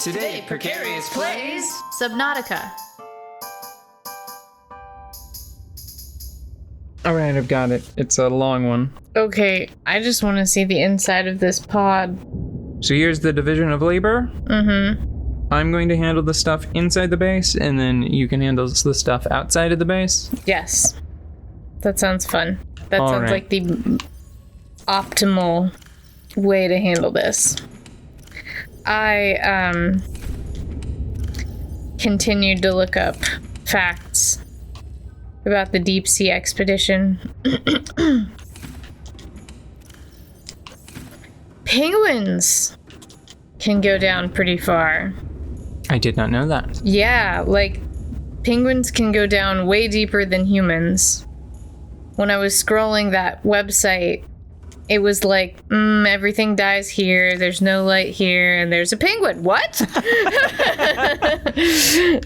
Today, Precarious plays Subnautica. Alright, I've got it. It's a long one. Okay, I just want to see the inside of this pod. So here's the division of labor. Mm-hmm. I'm going to handle the stuff inside the base, and then you can handle the stuff outside of the base. Yes. That sounds fun. That All sounds right. like the optimal way to handle this. I continued to look up facts about the deep sea expedition. Penguins can go down pretty far. I did not know that. Yeah, like penguins can go down way deeper than humans. When I was scrolling that website, it was like, everything dies here, there's no light here, and there's a penguin. What?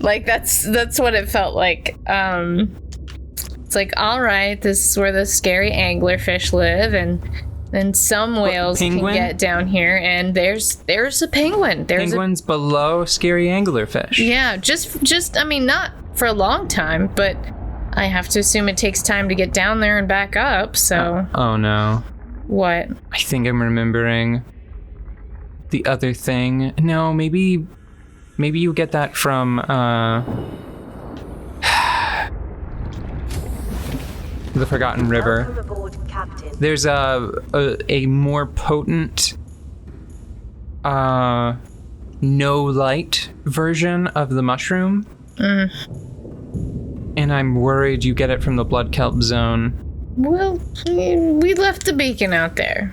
Like, that's what it felt like. It's like, all right, this is where the scary anglerfish live, and then some whales can get down here, and there's a penguin. Penguins below scary anglerfish. Yeah, just I mean, not for a long time, but I have to assume it takes time to get down there and back up, so... Oh no. What? I think I'm remembering the other thing. No, maybe you get that from, the Forgotten River. Welcome aboard, Captain. There's a more potent, no light version of the mushroom. And I'm worried you get it from the blood kelp zone. Well, we left the beacon out there.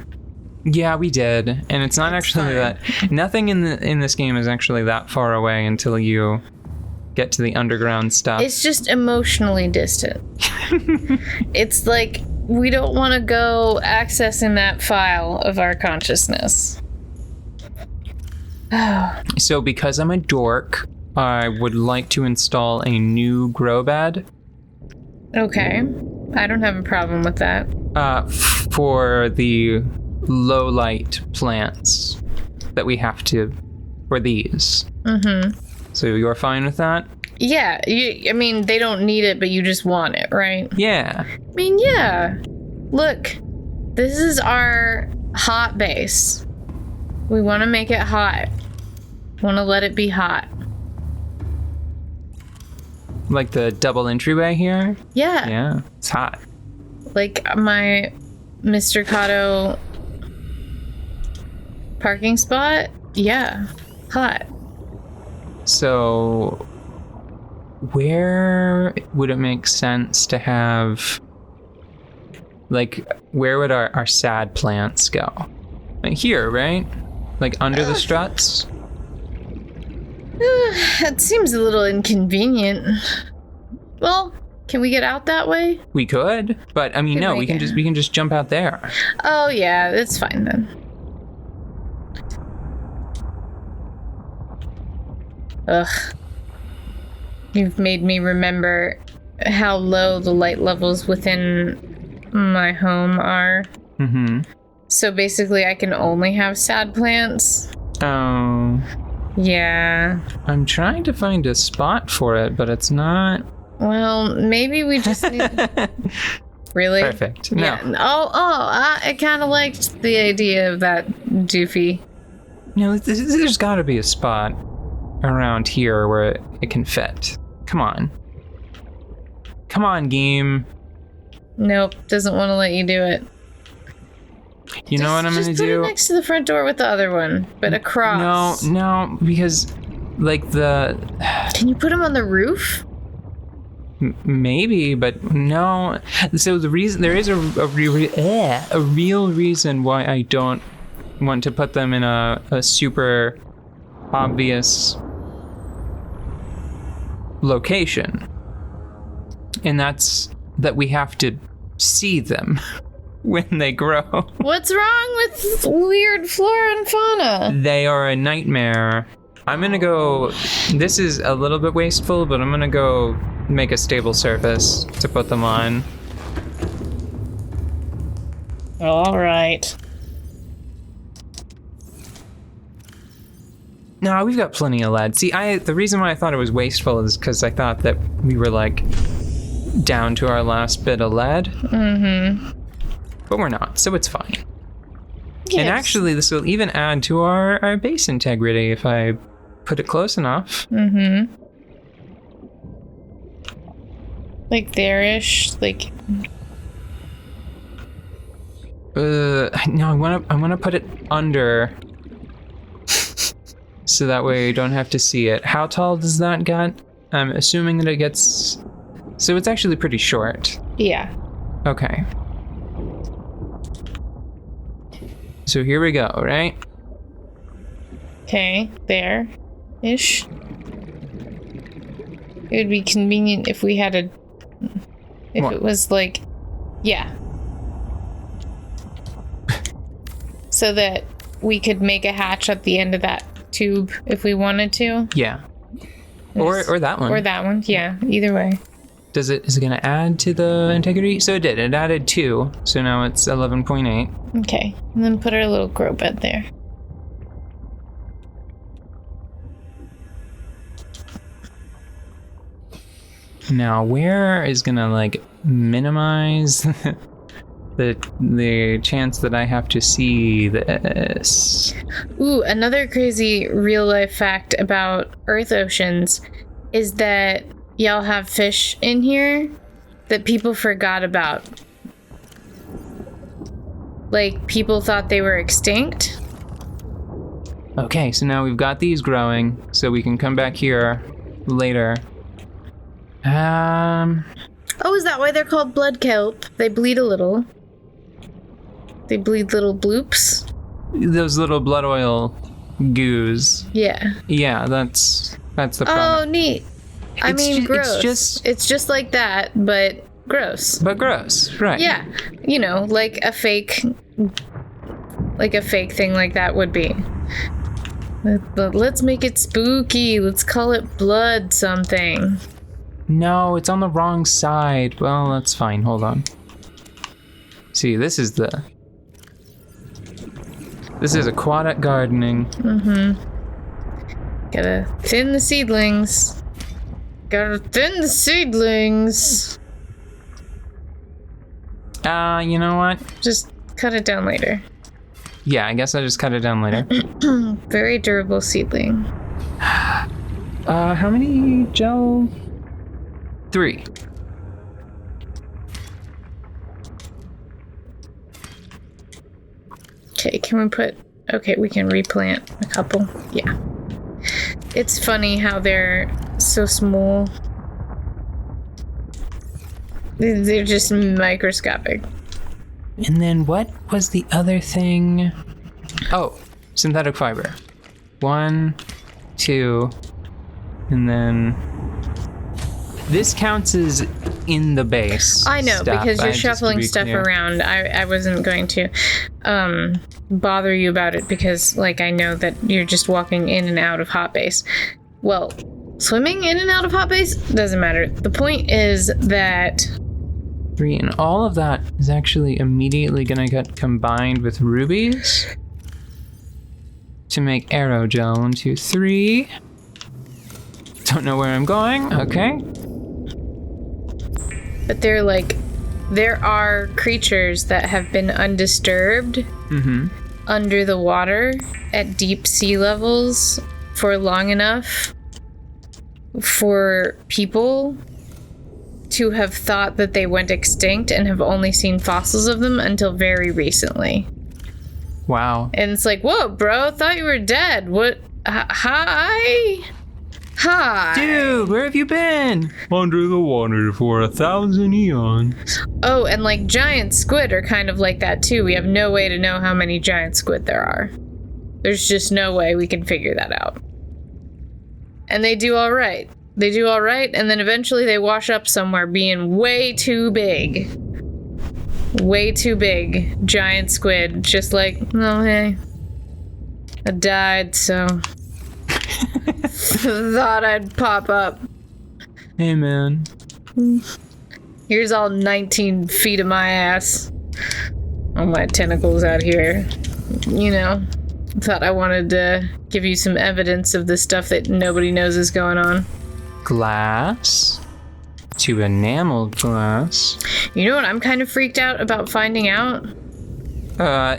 Yeah, we did, and it's not actually that. Nothing in this game is actually that far away until you get to the underground stuff. It's just emotionally distant. It's like we don't want to go accessing that file of our consciousness. So because I'm a dork, I would like to install a new grow bed. Okay, I don't have a problem with that. For the low light plants that we have to for these. Mm-hmm. So you're fine with that? Yeah, I mean, they don't need it, but you just want it, right? Yeah. I mean, yeah. Look, this is our hot base. We want to make it hot. Want to let it be hot. Like the double entryway here? Yeah. Yeah, it's hot. Like my Mr. Cotto parking spot? Yeah. Hot. So where would it make sense to have, like, where would our sad plants go? Like here, right? Like under the struts? That seems a little inconvenient. Well, can we get out that way? We could, but I mean, Could no, make we can it. just jump out there. Oh yeah, that's fine then. Ugh. You've made me remember how low the light levels within my home are. Mm-hmm. So basically I can only have sad plants. Oh, Yeah. I'm trying to find a spot for it, but it's not. Well, maybe we just need... Really? Perfect. No. Yeah. I kind of liked the idea of that doofy. No, there's got to be a spot around here where it can fit. Come on. Come on, game. Nope, doesn't want to let you do it. You know what I'm gonna Just put do? it next to the front door with the other one, but across. No, because like the Can you put them on the roof? maybe, but no. So the reason there is a real reason why I don't want to put them in a super obvious location, and that's that we have to see them when they grow. What's wrong with weird flora and fauna? They are a nightmare. I'm gonna go. This is a little bit wasteful, but I'm gonna go make a stable surface to put them on. All right. No, we've got plenty of lead. See, the reason why I thought it was wasteful is because I thought that we were like down to our last bit of lead. Mm-hmm. But we're not, so it's fine. Yes. And actually, this will even add to our base integrity if I put it close enough. Mm-hmm. Like there-ish, like... No, I wanna put it under, so that way you don't have to see it. How tall does that get? I'm assuming that it gets... So it's actually pretty short. Yeah. Okay. So here we go, right? Okay, there-ish. It would be convenient if we had a... If What? it was like... Yeah. So that we could make a hatch at the end of that tube if we wanted to. Yeah. Or that one. Or that one, yeah. Either way. Is it gonna add to the integrity? So it did. It added 2. So now it's 11.8. Okay. And then put our little grow bed there. Now where is gonna like minimize the chance that I have to see this? Ooh, another crazy real life fact about Earth oceans is that y'all have fish in here that people forgot about. Like, people thought they were extinct. Okay, so now we've got these growing, so we can come back here later. Oh, is that why they're called blood kelp? They bleed a little. They bleed little bloops. Those little blood oil goos. Yeah. Yeah, that's the Oh, problem. neat. I mean, gross. It's just like that, but gross. But gross, right? Yeah, you know, like a fake thing like that would be. But let's make it spooky. Let's call it blood something. No, it's on the wrong side. Well, that's fine. Hold on. See, this is aquatic gardening. Mm-hmm. Gotta thin the seedlings. You know what? Just cut it down later. Yeah, I guess I'll just cut it down later. Very durable seedling. How many gel? 3. Okay, can we put... Okay, we can replant a couple. Yeah. It's funny how they're so small. They're just microscopic. And then what was the other thing? Oh, synthetic fiber. 1, 2, and then... This counts as in the base. I know, stuff, because you're just shuffling to be stuff clear. around. I wasn't going to bother you about it because, like, I know that you're just walking in and out of hot base. Well, swimming in and out of hot base doesn't matter. The point is that... 3, and all of that is actually immediately gonna get combined with rubies to make aerogel. 1, 2, 3. Don't know where I'm going. Okay. But there are creatures that have been undisturbed under the water at deep sea levels for long enough for people to have thought that they went extinct and have only seen fossils of them until very recently. Wow. And it's like, whoa, bro, thought you were dead. What? Hi? Dude, where have you been? Under the water for 1,000 eons. Oh, and like giant squid are kind of like that too. We have no way to know how many giant squid there are. There's just no way we can figure that out. And they do all right. And then eventually they wash up somewhere being way too big. Way too big. Giant squid. Just like, oh, hey. I died, so... Thought I'd pop up. Hey, man. Here's all 19 feet of my ass. All my tentacles out here. You know, thought I wanted to give you some evidence of the stuff that nobody knows is going on. Glass to enameled glass. You know what I'm kind of freaked out about finding out?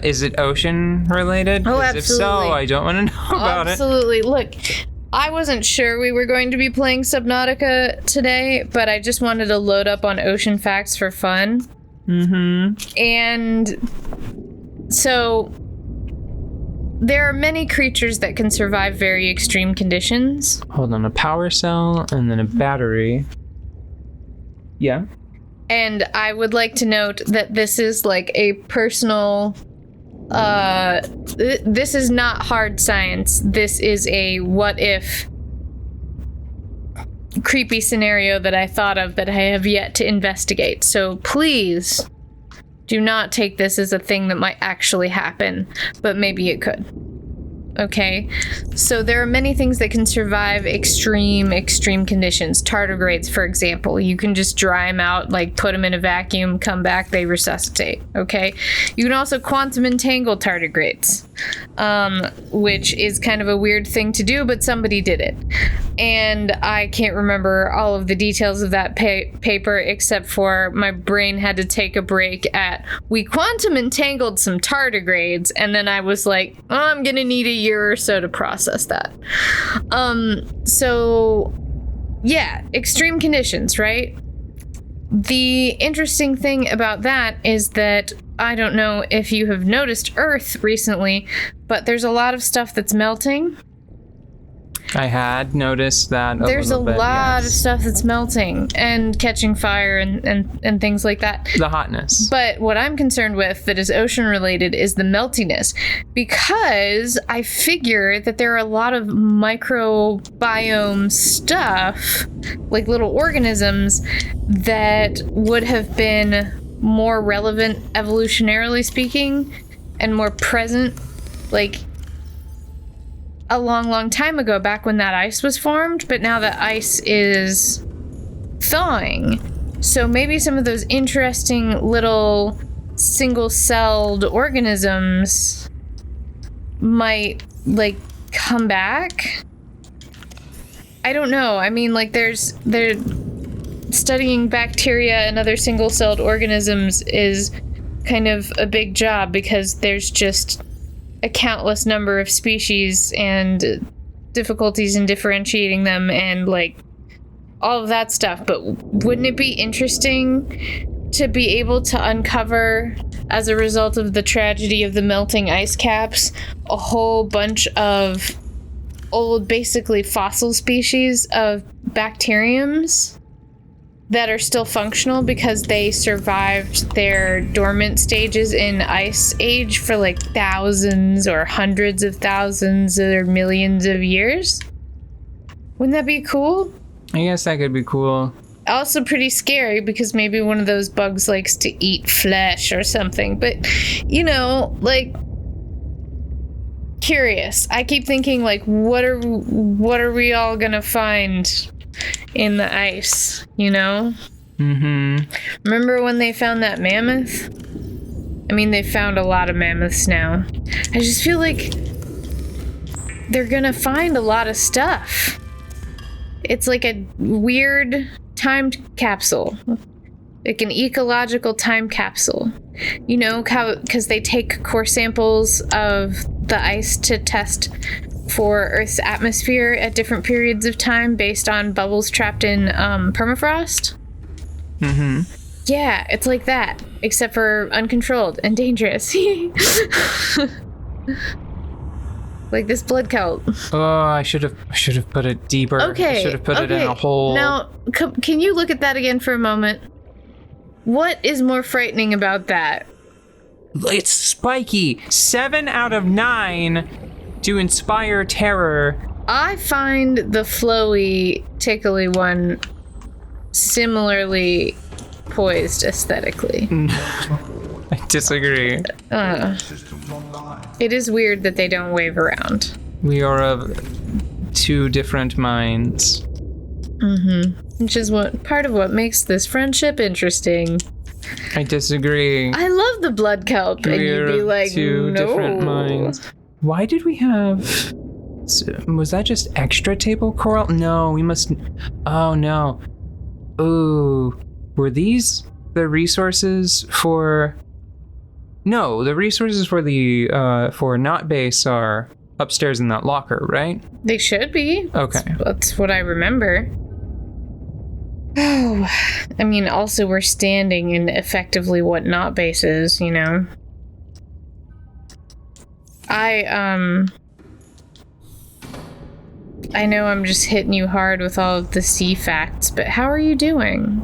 Is it ocean related? Oh, 'Cause absolutely. If so, I don't want to know about Absolutely. Look, I wasn't sure we were going to be playing Subnautica today, but I just wanted to load up on ocean facts for fun. Mm-hmm. And so there are many creatures that can survive very extreme conditions. Hold on, a power cell and then a battery. Yeah. And I would like to note that this is like a personal this is not hard science. This is a what if creepy scenario that I thought of that I have yet to investigate. So please do not take this as a thing that might actually happen, but maybe it could. Okay, so there are many things that can survive extreme conditions. Tardigrades, for example, you can just dry them out, like put them in a vacuum, come back, they resuscitate. Okay, you can also quantum entangle tardigrades, which is kind of a weird thing to do, but somebody did it. And I can't remember all of the details of that paper, except for my brain had to take a break at, we quantum entangled some tardigrades, and then I was like, oh, I'm gonna need a year or so to process that. So yeah, extreme conditions, right? The interesting thing about that is that I don't know if you have noticed Earth recently, but there's a lot of stuff that's melting. I had noticed that. There's a bit, lot of yes. stuff that's melting and catching fire and things like that. The hotness. But what I'm concerned with that is ocean related is the meltiness, because I figure that there are a lot of microbiome stuff, like little organisms, that would have been more relevant evolutionarily speaking and more present, like a long time ago, back when that ice was formed, but now that ice is thawing. So maybe some of those interesting little single-celled organisms might, like, come back? I don't know. I mean, like, they're studying bacteria and other single-celled organisms is kind of a big job, because there's just a countless number of species and difficulties in differentiating them and like all of that stuff. But wouldn't it be interesting to be able to uncover, as a result of the tragedy of the melting ice caps, a whole bunch of old, basically fossil species of bacteriums that are still functional because they survived their dormant stages in ice age for like thousands or hundreds of thousands or millions of years? Wouldn't that be cool? I guess that could be cool. Also pretty scary, because maybe one of those bugs likes to eat flesh or something. But, you know, like, curious. I keep thinking, like, what are we all gonna find in the ice, you know? Mm-hmm. Remember when they found that mammoth? I mean, they found a lot of mammoths now. I just feel like they're gonna find a lot of stuff. It's like a weird time capsule. Like an ecological time capsule. You know, because they take core samples of the ice to test for Earth's atmosphere at different periods of time based on bubbles trapped in permafrost. Mm-hmm. Yeah, it's like that, except for uncontrolled and dangerous. Like this blood cult. Oh, I should have put it deeper. Okay. I should have put it in a hole. Now, can you look at that again for a moment? What is more frightening about that? It's spiky. 7 out of 9 to inspire terror. I find the flowy, tickly one similarly poised aesthetically. I disagree. It is weird that they don't wave around. We are of 2 different minds. Mm-hmm. Which is part of what makes this friendship interesting. I disagree. I love the blood kelp, and you'd be like, two no. different minds. Why did we have Was that just extra table coral? No, we must... Oh, no. Ooh. Were these the resources for... No, the resources for the, for not base are upstairs in that locker, right? They should be. Okay. That's what I remember. Oh, I mean, also we're standing in effectively what not base is, you know? I know I'm just hitting you hard with all of the sea facts, but how are you doing?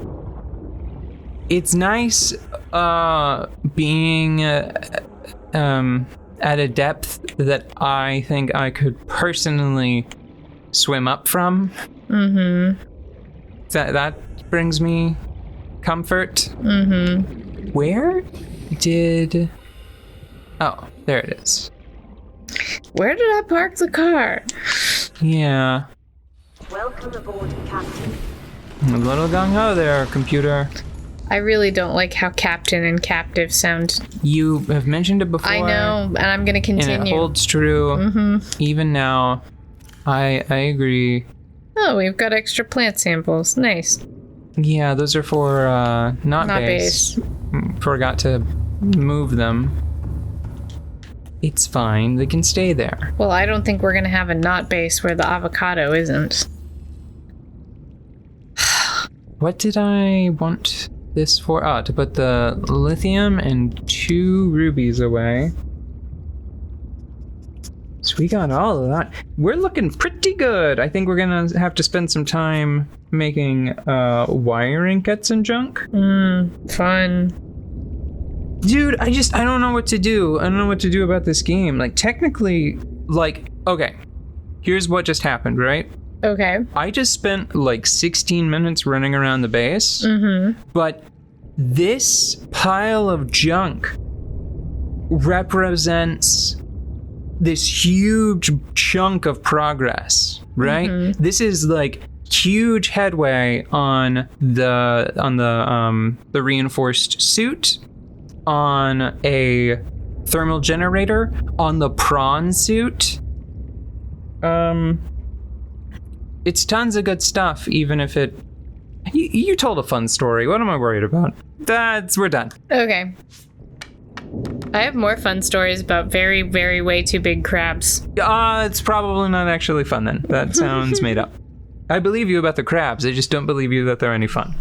It's nice, being, at a depth that I think I could personally swim up from. Mm-hmm. That brings me comfort. Mm-hmm. Where did... Oh, there it is. Where did I park the car? Yeah. Welcome aboard, Captain. A little gung-ho there, computer. I really don't like how captain and captive sound. You have mentioned it before. I know, and I'm gonna continue. And it holds true, even now. I agree. Oh, we've got extra plant samples. Nice. Yeah, those are for, not base. Forgot to move them. It's fine, they can stay there. Well, I don't think we're gonna have a not base where the avocado isn't. What did I want this for? Oh, to put the lithium and 2 rubies away. So we got all of that. We're looking pretty good. I think we're gonna have to spend some time making wiring kits and junk. Fun. Dude, I don't know what to do. I don't know what to do about this game. Like, technically, like, okay. Here's what just happened, right? Okay. I just spent like 16 minutes running around the base. But this pile of junk represents this huge chunk of progress, right? This is like huge headway on the reinforced suit, on a thermal generator, on the prawn suit. It's tons of good stuff, even if it... You told a fun story. What am I worried about? We're done. Okay. I have more fun stories about very, very way too big crabs. It's probably not actually fun then. That sounds made up. I believe you about the crabs. I just don't believe you that they're any fun.